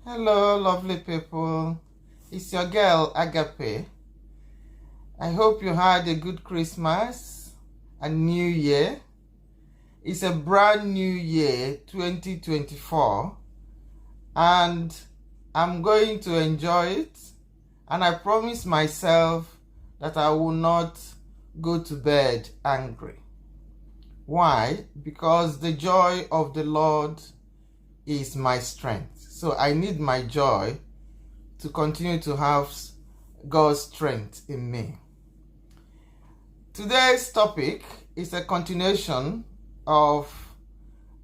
Hello, lovely people. It's your girl, Agape. I hope you had a good Christmas and New Year. It's a brand new year, 2024, and I'm going to enjoy it. And I promise myself that I will not go to bed angry. Why? Because the joy of the Lord is my strength. So I need my joy to continue to have God's strength in me. Today's topic is a continuation of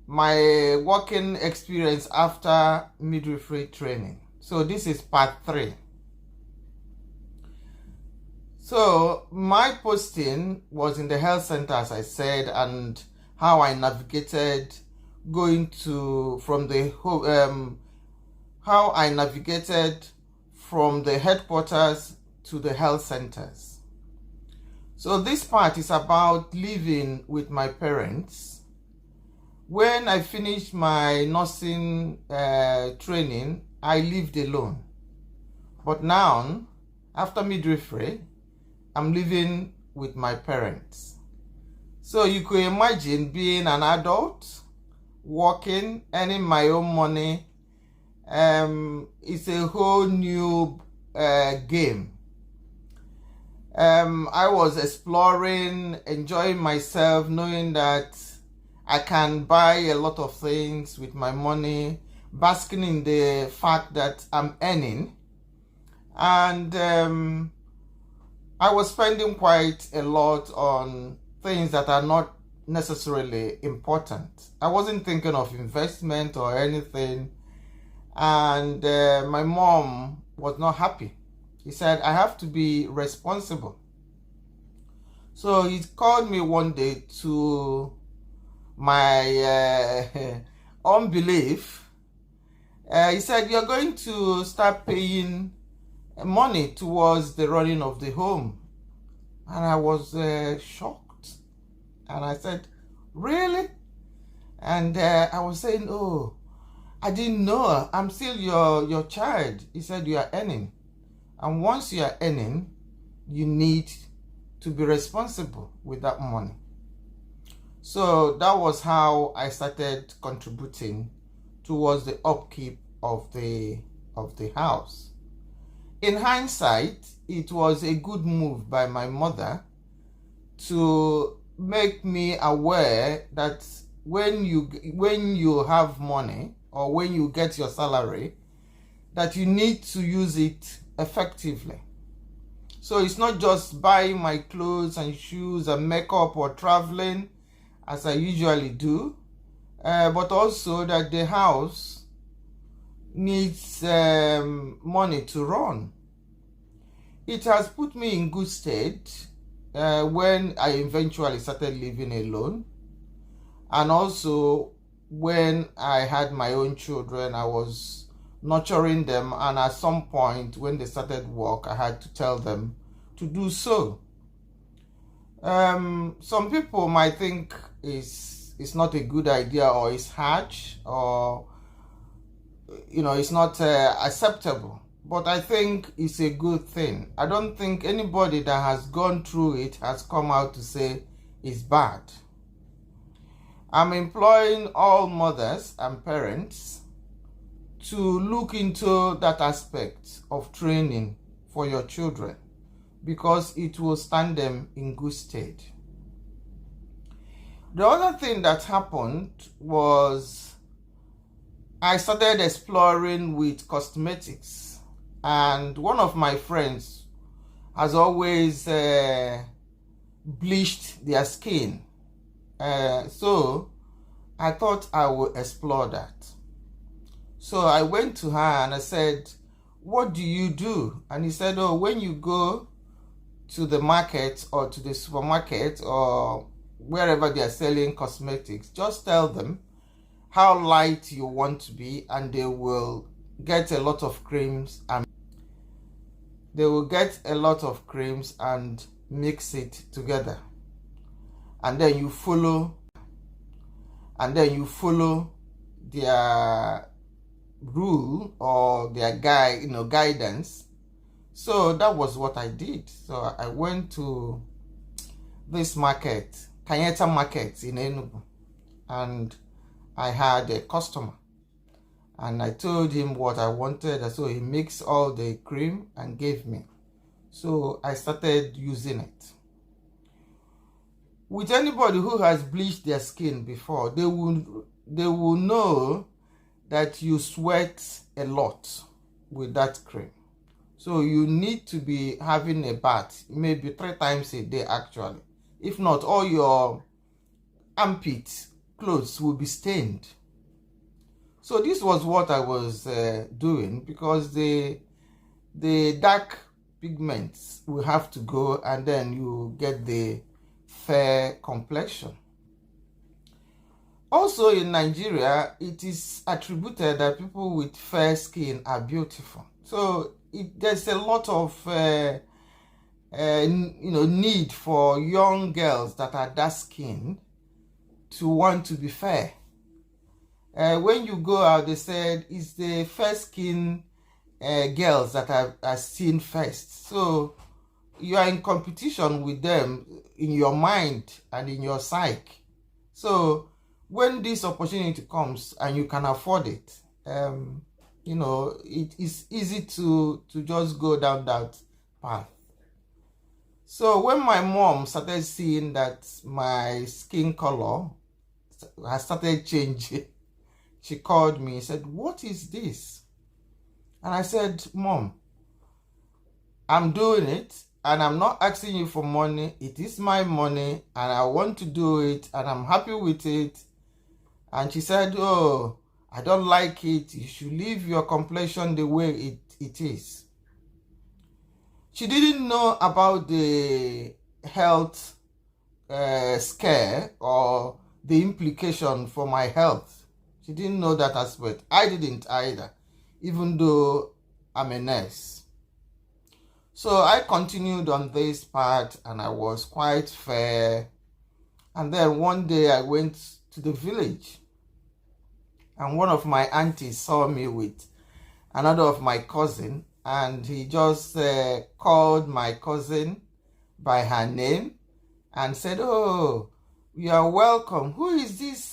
my working experience after midwifery training. So this is part 3. So my posting was in the health center, as I said, and how I navigated going to how I navigated from the headquarters to the health centers. So this part is about living with my parents. When I finished my nursing training, I lived alone. But now, after midwifery, I'm living with my parents. So you could imagine being an adult, working, earning my own money. It's a whole new game. I was exploring, enjoying myself, knowing that I can buy a lot of things with my money, basking in the fact that I'm earning. And I was spending quite a lot on things that are not necessarily important. I wasn't thinking of investment or anything. And my mom was not happy. He said, I have to be responsible. So he called me one day to my unbelief. He said, you're going to start paying money towards the running of the home. And I was shocked. And I said, really? And I was saying, oh, I didn't know. I'm still your child. He said, you are earning. And once you are earning, you need to be responsible with that money. So that was how I started contributing towards the upkeep of the house. In hindsight, it was a good move by my mother to make me aware that when you have money or when you get your salary, that you need to use it effectively. So it's not just buying my clothes and shoes and makeup or traveling as I usually do, but also that the house needs money to run. It has put me in good state when I eventually started living alone, and also when I had my own children. I was nurturing them, and at some point when they started work, I had to tell them to do so. Some people might think it's not a good idea, or it's harsh, or it's not acceptable, but I think it's a good thing. I don't think anybody that has gone through it has come out to say it's bad. I'm employing all mothers and parents to look into that aspect of training for your children, because it will stand them in good stead. The other thing that happened was I started exploring with cosmetics, and one of my friends has always bleached their skin. So I thought I would explore that. So I went to her and I said, what do you do? And he said, oh, when you go to the market or to the supermarket or wherever they are selling cosmetics, just tell them how light you want to be, and they will get a lot of creams and mix it together. And then you follow their rule or their guidance. So that was what I did. So I went to this market, Kanyeta Market in Enugu, and I had a customer. And I told him what I wanted, so he mixed all the cream and gave me. So I started using it. With anybody who has bleached their skin before, they will know that you sweat a lot with that cream. So you need to be having a bath, maybe 3 times a day actually. If not, all your armpit clothes will be stained. So this was what I was doing, because the dark pigments will have to go, and then you get the fair complexion. Also in Nigeria, it is attributed that people with fair skin are beautiful. So there's a lot of need for young girls that are dark skinned to want to be fair. When you go out, they said it's the fair skin girls that are seen first. So you are in competition with them in your mind and in your psyche. So when this opportunity comes and you can afford it, it is easy to just go down that path. So when my mom started seeing that my skin color has started changing, she called me and said, "What is this?" And I said, "Mom, I'm doing it and I'm not asking you for money. It is my money and I want to do it and I'm happy with it." And she said, "Oh, I don't like it. You should leave your complexion the way it is." She didn't know about the health scare or the implication for my health. She didn't know that aspect. I didn't either, even though I'm a nurse. So I continued on this part and I was quite fair. And then one day I went to the village and one of my aunties saw me with another of my cousin, and he just called my cousin by her name and said, "Oh, you are welcome. Who is this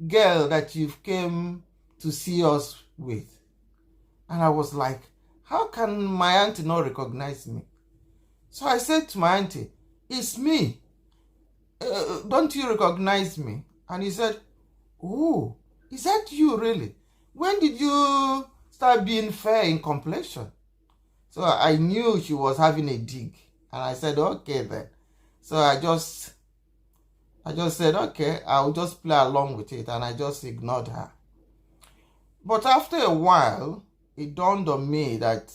girl that you've came to see us with?" And I was like, how can my auntie not recognize me? So I said to my auntie, "It's me. Don't you recognize me?" And he said, "Oh, is that you really? When did you start being fair in complexion?" So I knew she was having a dig. And I said, "Okay then." So I just said, "Okay, I'll just play along with it." And I just ignored her. But after a while, it dawned on me that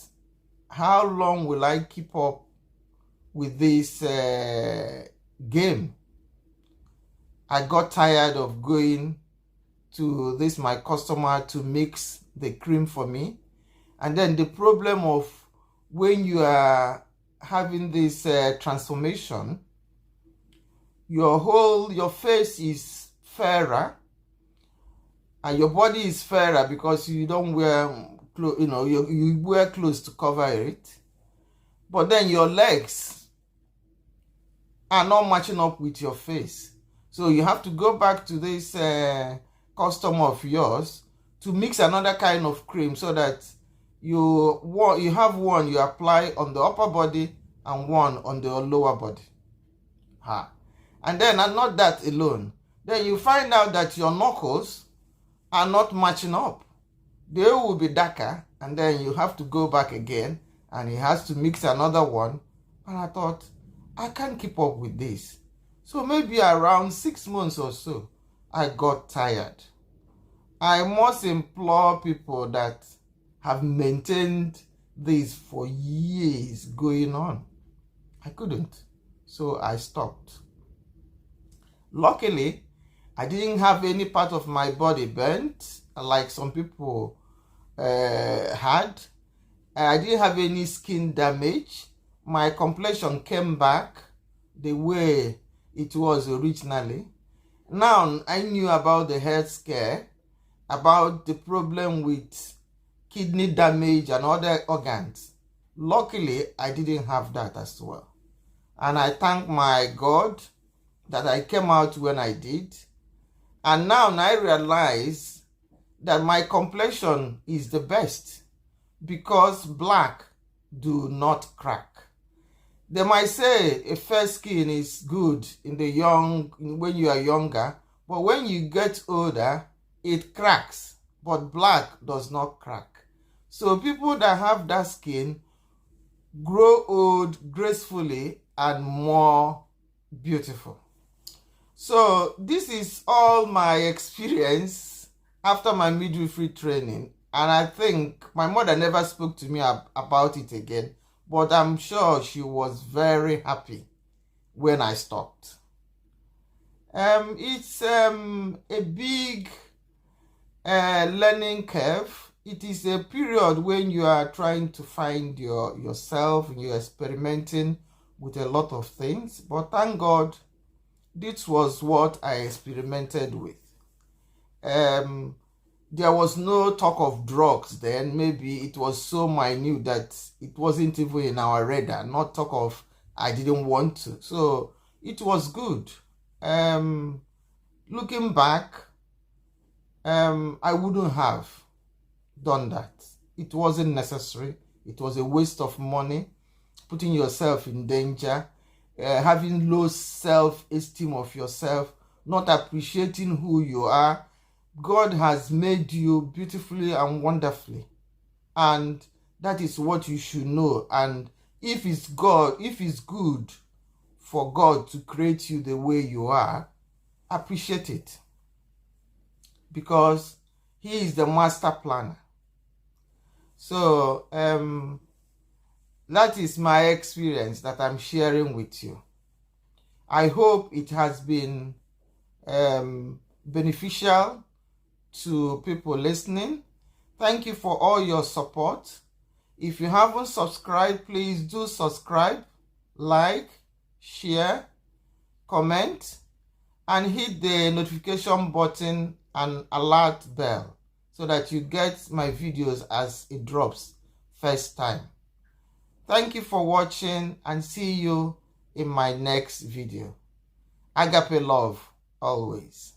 how long will I keep up with this game? I got tired of going to my customer to mix the cream for me. And then the problem of when you are having this transformation, your face is fairer and your body is fairer because you don't wear you wear clothes to cover it, but then your legs are not matching up with your face. So you have to go back to this customer of yours to mix another kind of cream so that you have one you apply on the upper body and one on the lower body. And then, and not that alone, then you find out that your knuckles are not matching up. They will be darker, and then you have to go back again and he has to mix another one. And I thought, I can't keep up with this. So maybe around 6 months or so, I got tired. I must implore people that have maintained this for years going on. I couldn't. So I stopped. Luckily, I didn't have any part of my body burnt like some people had. I didn't have any skin damage. My complexion came back the way it was originally. Now I knew about the health scare, about the problem with kidney damage and other organs. Luckily, I didn't have that as well. And I thank my God that I came out when I did. And now I realize that my complexion is the best because black do not crack. They might say a fair skin is good when you are younger, but when you get older, it cracks, but black does not crack. So people that have that skin grow old gracefully and more beautiful. So this is all my experience after my midwifery training, and I think my mother never spoke to me about it again, but I'm sure she was very happy when I stopped. It's a big learning curve. It is a period when you are trying to find yourself and you're experimenting with a lot of things. But thank God, this was what I experimented with. There was no talk of drugs then. Maybe it was so minute that it wasn't even in our radar. Not talk of I didn't want to. So it was good. Looking back, I wouldn't have done that. It wasn't necessary. It was a waste of money, putting yourself in danger, having low self-esteem of yourself, not appreciating who you are. God has made you beautifully and wonderfully, and that is what you should know. And if it's good for God to create you the way you are, appreciate it, because He is the master planner. So that is my experience that I'm sharing with you. I hope it has been beneficial to people listening. Thank you for all your support. If you haven't subscribed, please do subscribe, like, share, comment, and hit the notification button and alert bell so that you get my videos as it drops first time. Thank you for watching, and see you in my next video. Agape love always.